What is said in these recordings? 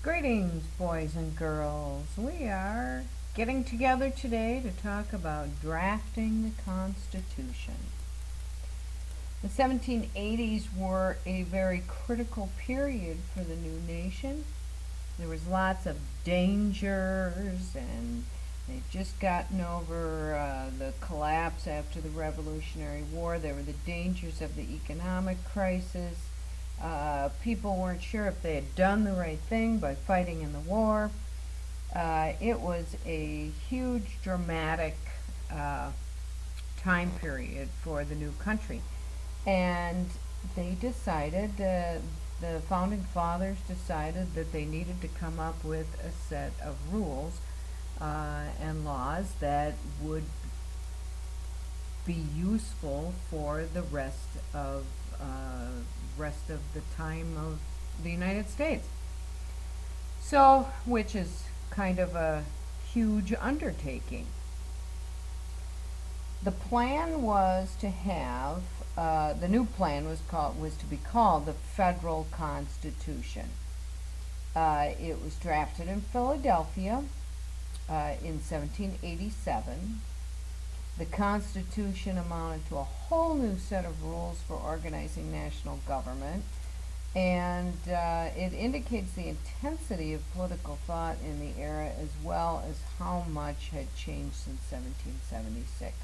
Greetings, boys and girls. We are getting together today to talk about drafting the Constitution. The 1780s were a very critical period for the new nation. There was lots of dangers, and they'd just gotten over the collapse after the Revolutionary War. There were the dangers of the economic crisis. People weren't sure if they had done the right thing by fighting in the war. It was a huge, dramatic time period for the new country. And they decided, the founding fathers decided that they needed to come up with a set of rules and laws that would be useful for the rest of the time of the United States. So, which is kind of a huge undertaking. The plan was to have the new plan was to be called the Federal Constitution. It was drafted in Philadelphia in 1787. The Constitution amounted to a whole new set of rules for organizing national government, and it indicates the intensity of political thought in the era as well as how much had changed since 1776.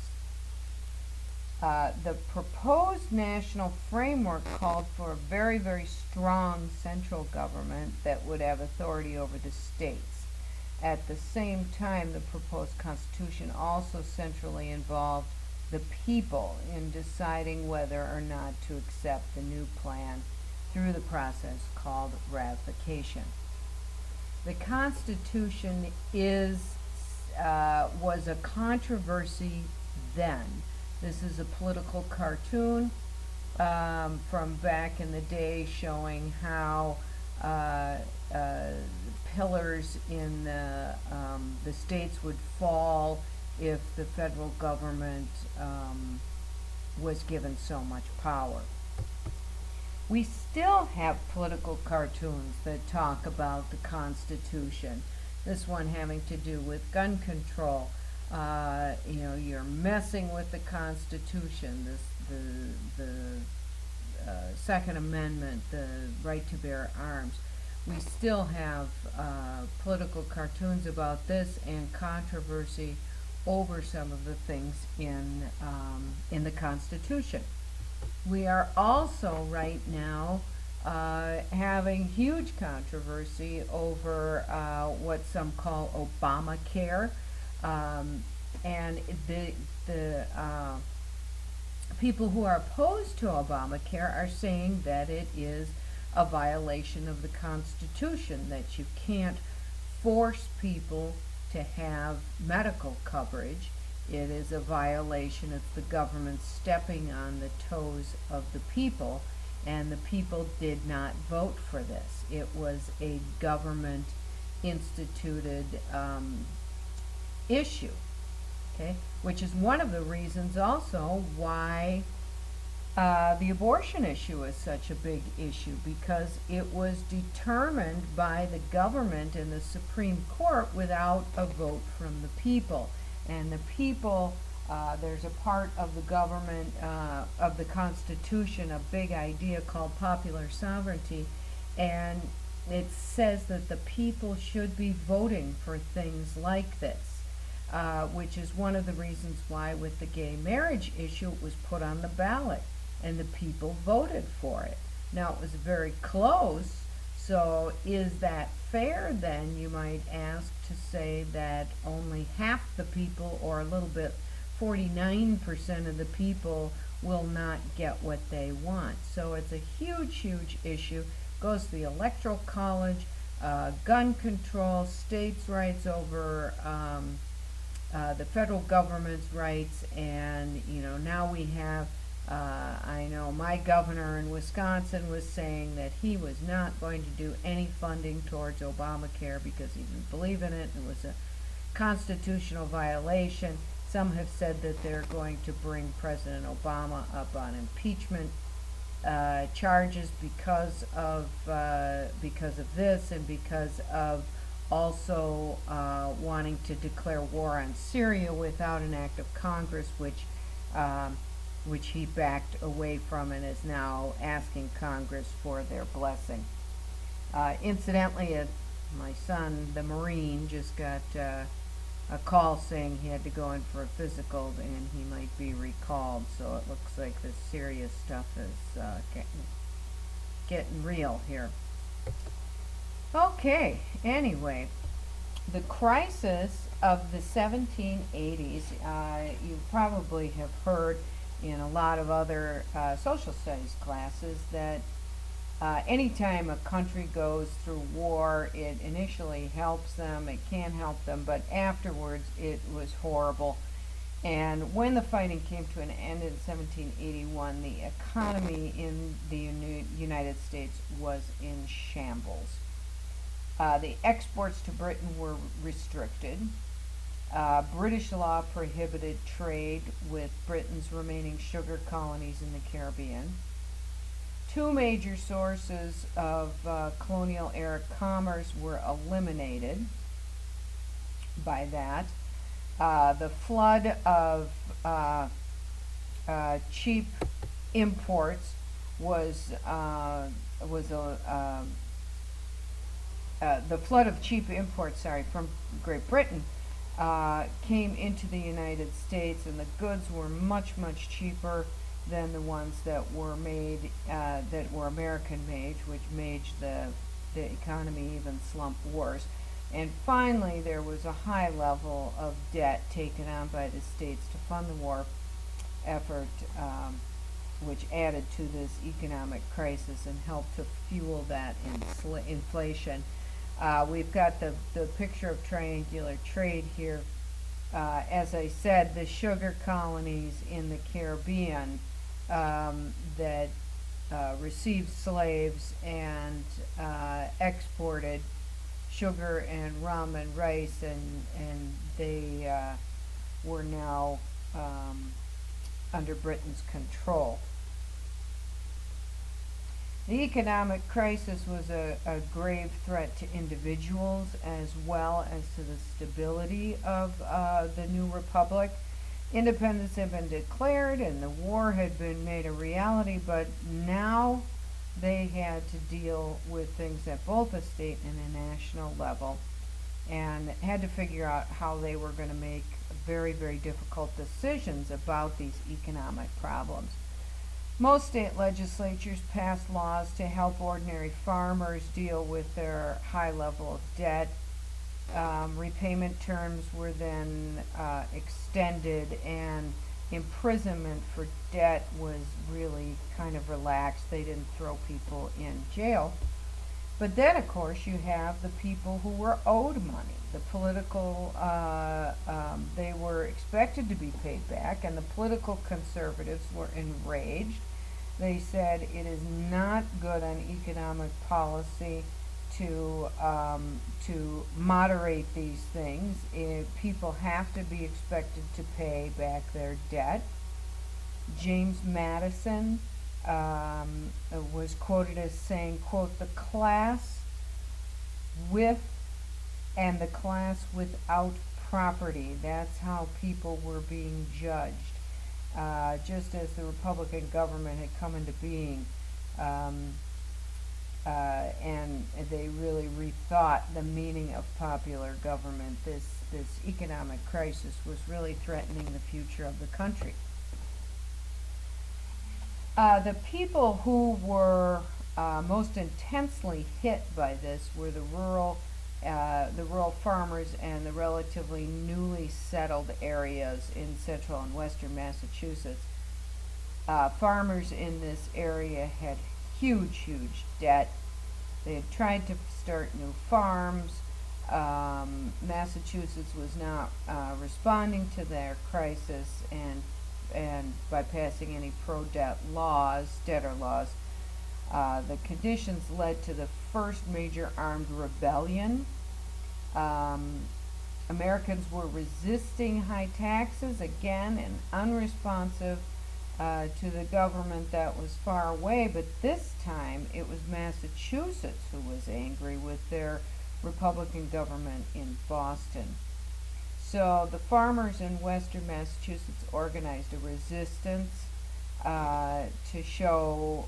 The proposed national framework called for a very, very strong central government that would have authority over the states. At the same time, the proposed constitution also centrally involved the people in deciding whether or not to accept the new plan through the process called ratification. The Constitution was a controversy then. This is a political cartoon from back in the day showing how pillars in the states would fall if the federal government was given so much power. We still have political cartoons that talk about the Constitution. This one having to do with gun control. You're messing with the Constitution. The Second Amendment, the right to bear arms. We still have political cartoons about this and controversy over some of the things in the Constitution. We are also right now having huge controversy over what some call Obamacare, and the people who are opposed to Obamacare are saying that it is a violation of the Constitution, that you can't force people to have medical coverage. It is a violation. It's the government stepping on the toes of the people, and the people did not vote for this. It was a government instituted issue, okay, which is one of the reasons also why the abortion issue is such a big issue, because it was determined by the government and the Supreme Court without a vote from the people. And the people, there's a part of the government, of the Constitution, a big idea called popular sovereignty, and it says that the people should be voting for things like this, which is one of the reasons why with the gay marriage issue it was put on the ballot and the people voted for it. Now, it was very close, so is that fair then, you might ask, to say that only half the people, or a little bit, 49% of the people will not get what they want. So it's a huge, huge issue. Goes to the Electoral College, gun control, states' rights over the federal government's rights, and now we have I know my governor in Wisconsin was saying that he was not going to do any funding towards Obamacare because he didn't believe in it. It was a constitutional violation. Some have said that they're going to bring President Obama up on impeachment. charges because of this, and because of also wanting to declare war on Syria without an act of Congress, which he backed away from and is now asking Congress for their blessing. Incidentally, my son, the Marine, just got a call saying he had to go in for a physical and he might be recalled. So it looks like the serious stuff is getting real here. Okay, anyway, the crisis of the 1780s, you probably have heard in a lot of other social studies classes that anytime a country goes through war, it initially helps them, it can help them, but afterwards it was horrible. And when the fighting came to an end in 1781, the economy in the United States was in shambles. The exports to Britain were restricted. British law prohibited trade with Britain's remaining sugar colonies in the Caribbean. Two major sources of colonial era commerce were eliminated by that. The flood of cheap imports the flood of cheap imports, from Great Britain came into the United States, and the goods were much, much cheaper than the ones that were made, that were American made, which made the economy even slump worse. And finally, there was a high level of debt taken on by the states to fund the war effort, which added to this economic crisis and helped to fuel that inflation. We've got the picture of triangular trade here. As I said, the sugar colonies in the Caribbean that received slaves and exported sugar and rum and rice, and they were now under Britain's control. The economic crisis was a grave threat to individuals as well as to the stability of the new republic. Independence had been declared and the war had been made a reality, but now they had to deal with things at both a state and a national level, and had to figure out how they were going to make very, very difficult decisions about these economic problems. Most state legislatures passed laws to help ordinary farmers deal with their high level of debt. Repayment terms were then extended, and imprisonment for debt was really kind of relaxed. They didn't throw people in jail. But then, of course, you have the people who were owed money. The political, they were expected to be paid back, and the political conservatives were enraged. They said it is not good on economic policy to moderate these things. People have to be expected to pay back their debt. James Madison was quoted as saying, quote, "The class with and the class without property." That's how people were being judged. Just as the Republican government had come into being, and they really rethought the meaning of popular government, this economic crisis was really threatening the future of the country. The people who were most intensely hit by this were the rural farmers and the relatively newly settled areas in central and western Massachusetts. Farmers in this area had huge debt. They had tried to start new farms. Massachusetts was not responding to their crisis, and by passing any pro-debt laws, debtor laws. The conditions led to the first major armed rebellion. Americans were resisting high taxes again, and unresponsive to the government that was far away, but this time it was Massachusetts who was angry with their Republican government in Boston. So the farmers in western Massachusetts organized a resistance to show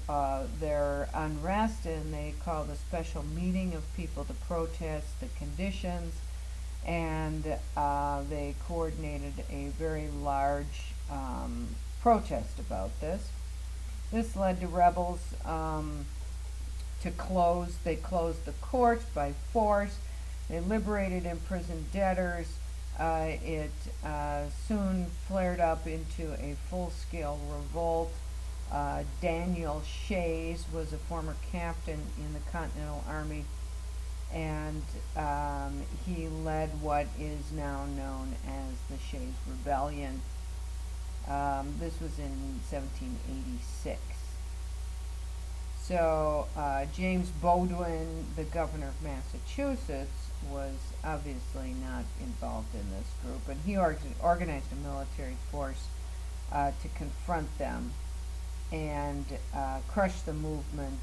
their unrest, and they called a special meeting of people to protest the conditions, and they coordinated a very large protest about this. This led to rebels they closed the courts by force. They liberated imprisoned debtors. It soon flared up into a full-scale revolt. Daniel Shays was a former captain in the Continental Army, and he led what is now known as the Shays Rebellion. This was in 1786. So James Baldwin, the governor of Massachusetts, was obviously not involved in this group, and he organized a military force to confront them and crush the movement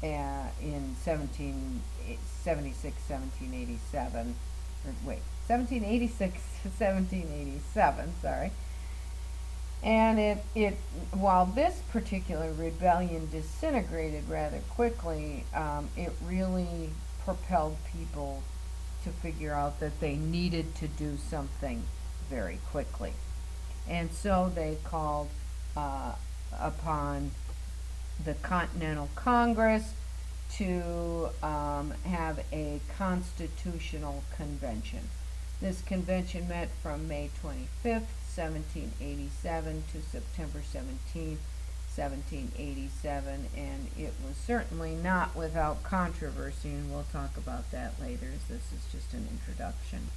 in 1776, 1787, or wait, 1786 to 1787, sorry. And while this particular rebellion disintegrated rather quickly, it really propelled people to figure out that they needed to do something very quickly. And so they called upon the Continental Congress to have a constitutional convention. This convention met from May 25th, 1787 to September 17th, 1787, and it was certainly not without controversy, and we'll talk about that later, as this is just an introduction.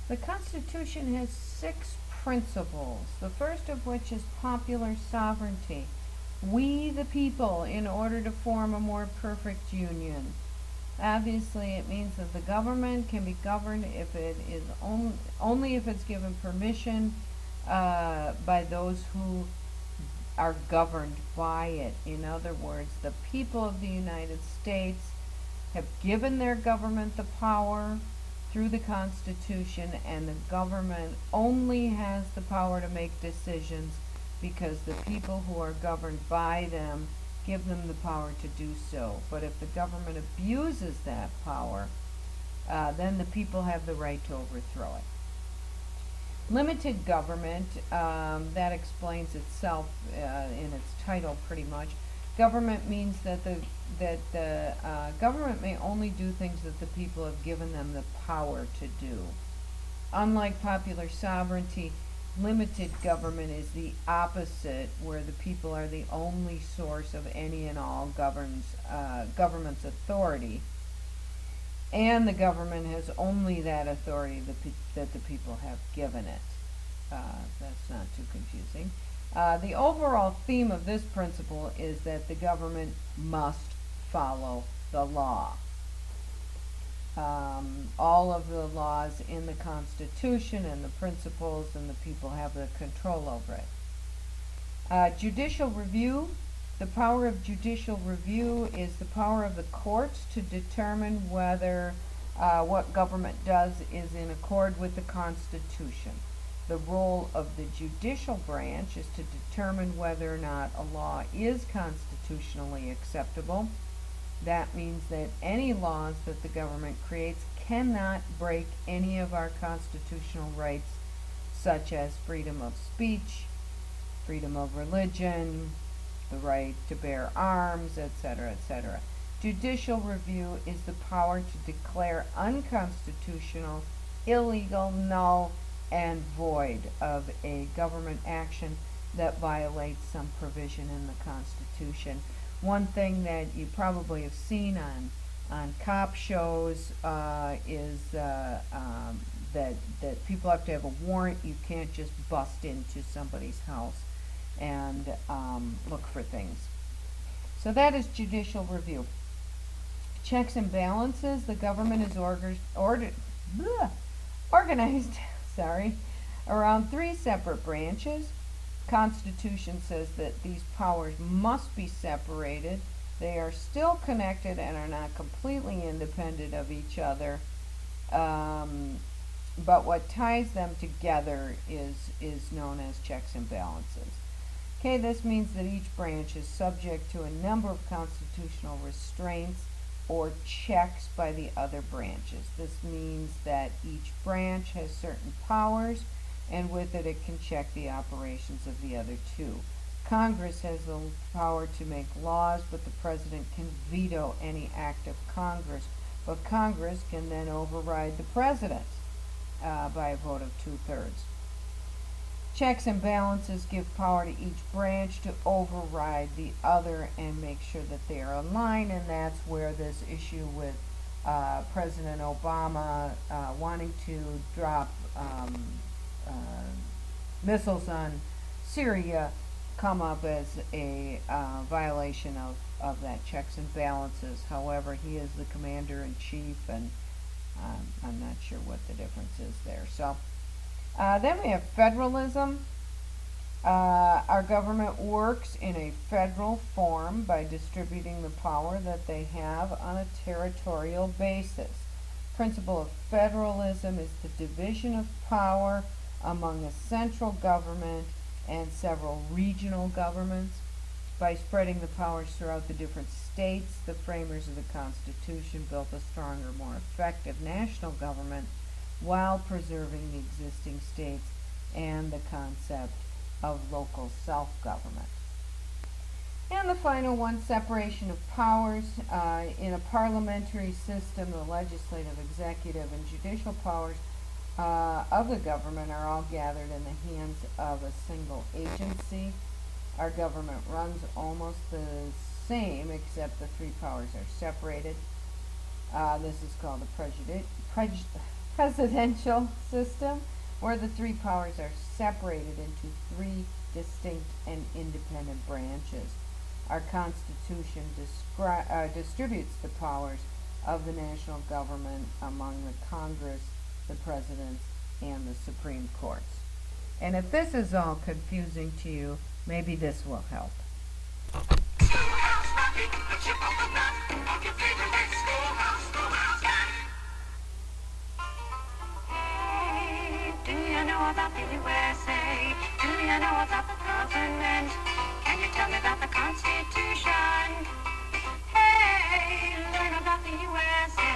The Constitution has 6 principles, the first of which is popular sovereignty. We, the people, in order to form a more perfect union. Obviously, it means that the government can be governed if it is only if it's given permission by those who are governed by it. In other words, the people of the United States have given their government the power through the Constitution, and the government only has the power to make decisions because the people who are governed by them give them the power to do so. But if the government abuses that power, then the people have the right to overthrow it. Limited government, that explains itself in its title pretty much. Government means that the government may only do things that the people have given them the power to do. Unlike popular sovereignty, limited government is the opposite, where the people are the only source of any and all government's authority, and the government has only that authority that the people have given it. That's not too confusing. The overall theme of this principle is that the government must follow the law. All of the laws in the Constitution and the principles, and the people have the control over it. Judicial review. The power of judicial review is the power of the courts to determine whether what government does is in accord with the Constitution. The role of the judicial branch is to determine whether or not a law is constitutionally acceptable. That means that any laws that the government creates cannot break any of our constitutional rights, such as freedom of speech, freedom of religion, the right to bear arms, etc., etc. Judicial review is the power to declare unconstitutional, illegal, null, and void of a government action that violates some provision in the Constitution. One thing that you probably have seen on cop shows is that people have to have a warrant. You can't just bust into somebody's house and look for things. So that is judicial review. Checks and balances. The government is organized sorry, around three separate branches. Constitution says that these powers must be separated. They are still connected and are not completely independent of each other. But what ties them together is known as checks and balances. Okay, this means that each branch is subject to a number of constitutional restraints or checks by the other branches. This means that each branch has certain powers, and with it it can check the operations of the other two. Congress has the power to make laws, but the president can veto any act of Congress. But Congress can then override the president by a vote of 2/3. Checks and balances give power to each branch to override the other and make sure that they are aligned, and that's where this issue with President Obama wanting to drop missiles on Syria come up as a violation of that checks and balances. However, he is the commander-in-chief, and I'm not sure what the difference is there. So then we have federalism. Our government works in a federal form by distributing the power that they have on a territorial basis. Principle of federalism is the division of power among a central government and several regional governments. By spreading the powers throughout the different states, the framers of the Constitution built a stronger, more effective national government while preserving the existing states and the concept of local self-government. And the final one, separation of powers. In a parliamentary system, the legislative, executive, and judicial powers of the government are all gathered in the hands of a single agency. Our government runs almost the same, except the three powers are separated. This is called the presidential system, where the three powers are separated into three distinct and independent branches. Our Constitution distributes the powers of the national government among the Congress, the presidents, and the Supreme Courts. And if this is all confusing to you, maybe this will help. Hey, do you know about the USA? Do you know about the government? Can you tell me about the Constitution? Hey, learn about the USA.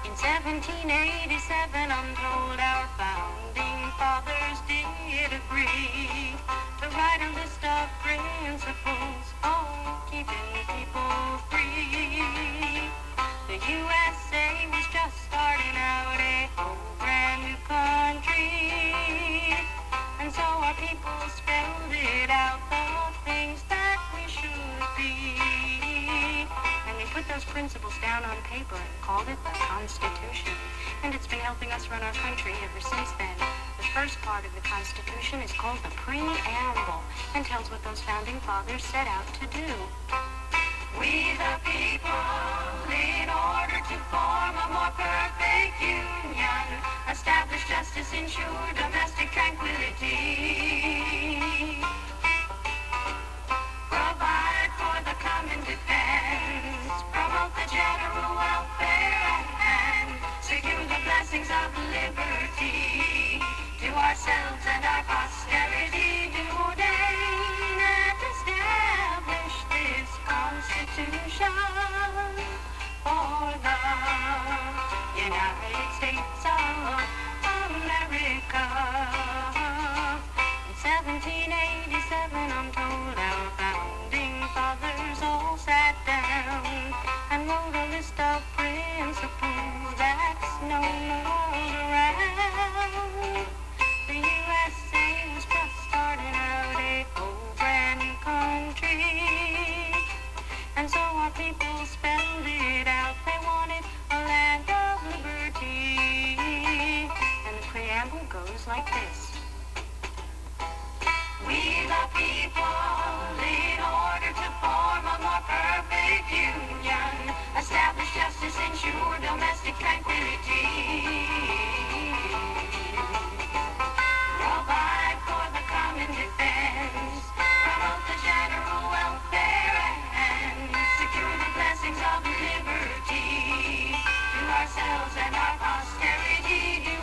In 1787, I'm told our founding fathers did agree to write a list of principles on keeping people free. The USA was just starting out a whole brand new country, and so our people spelled it out, the things that we should be. And they put those principles down on paper and called it the Constitution. And it's been helping us run our country ever since then. The first part of the Constitution is called the Preamble and tells what those founding fathers set out to do. We the people, in order to form a more perfect union, establish justice, ensure domestic tranquility, provide for the common defense, promote the general welfare, and secure the blessings of liberty to ourselves and our posterity, do ordain and establish this Constitution for the United States of America. ourselves and our posterity do